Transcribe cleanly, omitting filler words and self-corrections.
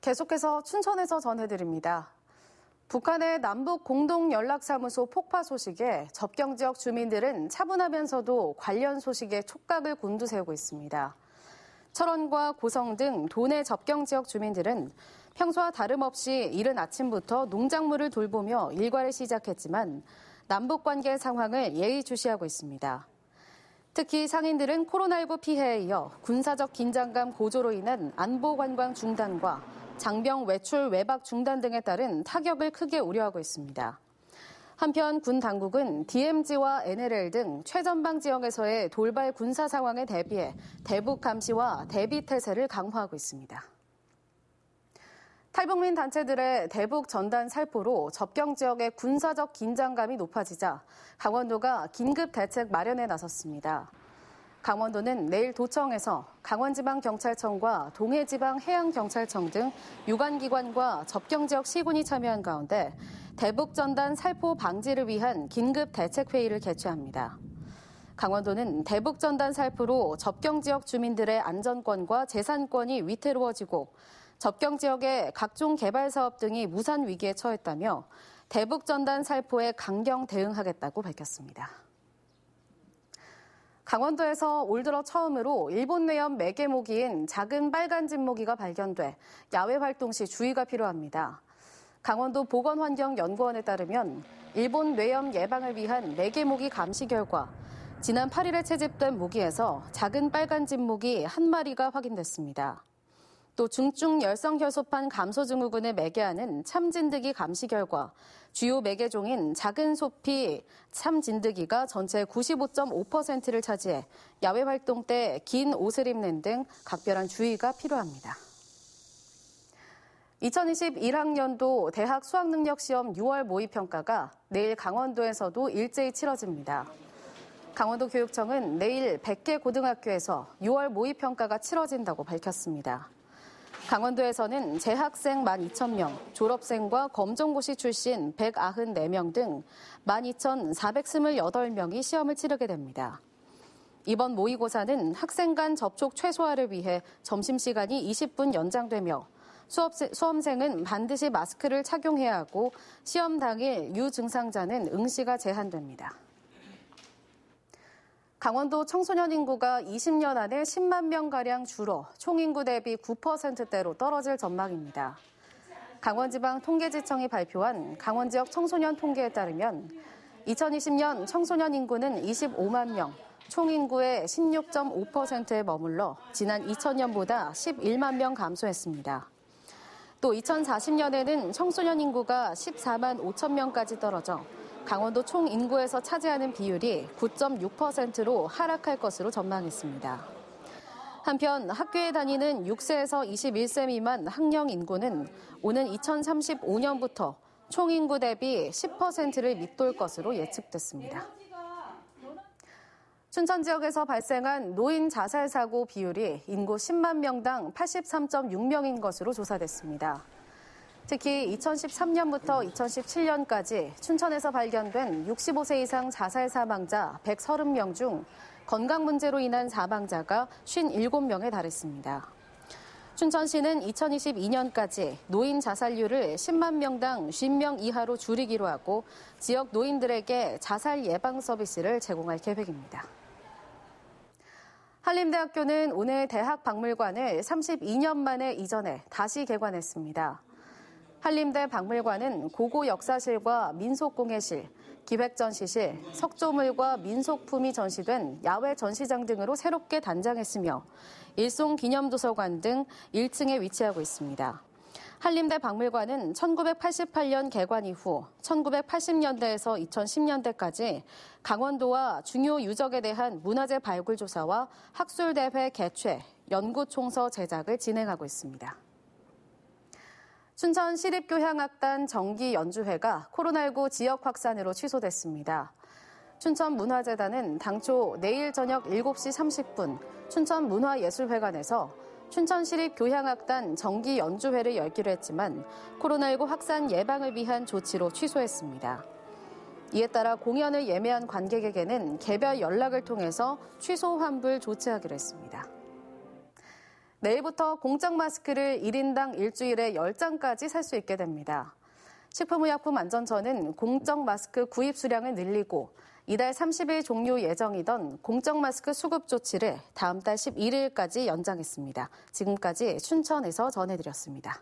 계속해서 춘천에서 전해드립니다. 북한의 남북 공동연락사무소 폭파 소식에 접경 지역 주민들은 차분하면서도 관련 소식에 촉각을 곤두세우고 있습니다. 철원과 고성 등 도내 접경 지역 주민들은 평소와 다름없이 이른 아침부터 농작물을 돌보며 일과를 시작했지만 남북 관계 상황을 예의주시하고 있습니다. 특히 상인들은 코로나19 피해에 이어 군사적 긴장감 고조로 인한 안보 관광 중단과 장병 외출 외박 중단 등에 따른 타격을 크게 우려하고 있습니다. 한편 군 당국은 DMZ와 NLL 등 최전방 지역에서의 돌발 군사 상황에 대비해 대북 감시와 대비 태세를 강화하고 있습니다. 탈북민 단체들의 대북 전단 살포로 접경 지역의 군사적 긴장감이 높아지자 강원도가 긴급 대책 마련에 나섰습니다. 강원도는 내일 도청에서 강원지방경찰청과 동해지방해양경찰청 등 유관기관과 접경지역 시군이 참여한 가운데 대북전단 살포 방지를 위한 긴급 대책회의를 개최합니다. 강원도는 대북전단 살포로 접경지역 주민들의 안전권과 재산권이 위태로워지고 접경지역의 각종 개발사업 등이 무산 위기에 처했다며 대북전단 살포에 강경 대응하겠다고 밝혔습니다. 강원도에서 올 들어 처음으로 일본 뇌염 매개모기인 작은 빨간 진모기가 발견돼 야외 활동 시 주의가 필요합니다. 강원도 보건환경연구원에 따르면 일본 뇌염 예방을 위한 매개모기 감시 결과 지난 8일에 채집된 모기에서 작은 빨간 진모기 1마리가 확인됐습니다. 또 중증 열성혈소판 감소증후군을 매개하는 참진드기 감시 결과 주요 매개종인 작은 소피 참진드기가 전체 95.5%를 차지해 야외 활동 때 긴 옷을 입는 등 각별한 주의가 필요합니다. 2021학년도 대학 수학능력시험 6월 모의평가가 내일 강원도에서도 일제히 치러집니다. 강원도 교육청은 내일 100개 고등학교에서 6월 모의평가가 치러진다고 밝혔습니다. 강원도에서는 재학생 12,000명, 졸업생과 검정고시 출신 194명 등 12,428명이 시험을 치르게 됩니다. 이번 모의고사는 학생 간 접촉 최소화를 위해 점심시간이 20분 연장되며 수험생은 반드시 마스크를 착용해야 하고 시험 당일 유증상자는 응시가 제한됩니다. 강원도 청소년 인구가 20년 안에 10만 명가량 줄어 총인구 대비 9%대로 떨어질 전망입니다. 강원지방통계지청이 발표한 강원지역 청소년 통계에 따르면 2020년 청소년 인구는 25만 명, 총인구의 16.5%에 머물러 지난 2000년보다 11만 명 감소했습니다. 또 2040년에는 청소년 인구가 14만 5천 명까지 떨어져 강원도 총 인구에서 차지하는 비율이 9.6%로 하락할 것으로 전망했습니다. 한편 학교에 다니는 6세에서 21세 미만 학령 인구는 오는 2035년부터 총 인구 대비 10%를 밑돌 것으로 예측됐습니다. 춘천 지역에서 발생한 노인 자살 사고 비율이 인구 10만 명당 83.6명인 것으로 조사됐습니다. 특히 2013년부터 2017년까지 춘천에서 발견된 65세 이상 자살 사망자 130명 중 건강 문제로 인한 사망자가 57명에 달했습니다. 춘천시는 2022년까지 노인 자살률을 10만 명당 50명 이하로 줄이기로 하고 지역 노인들에게 자살 예방 서비스를 제공할 계획입니다. 한림대학교는 오늘 대학 박물관을 32년 만에 이전해 다시 개관했습니다. 한림대 박물관은 고고 역사실과 민속공예실, 기획전시실, 석조물과 민속품이 전시된 야외 전시장 등으로 새롭게 단장했으며 일송기념도서관 등 1층에 위치하고 있습니다. 한림대 박물관은 1988년 개관 이후 1980년대에서 2010년대까지 강원도와 중요 유적에 대한 문화재 발굴 조사와 학술대회 개최, 연구총서 제작을 진행하고 있습니다. 춘천 시립교향악단 정기 연주회가 코로나19 지역 확산으로 취소됐습니다. 춘천문화재단은 당초 내일 저녁 7시 30분 춘천문화예술회관에서 춘천시립교향악단 정기 연주회를 열기로 했지만 코로나19 확산 예방을 위한 조치로 취소했습니다. 이에 따라 공연을 예매한 관객에게는 개별 연락을 통해서 취소 환불 조치하기로 했습니다. 내일부터 공적 마스크를 1인당 일주일에 10장까지 살 수 있게 됩니다. 식품의약품안전처는 공적 마스크 구입 수량을 늘리고 이달 30일 종료 예정이던 공적 마스크 수급 조치를 다음 달 11일까지 연장했습니다. 지금까지 춘천에서 전해드렸습니다.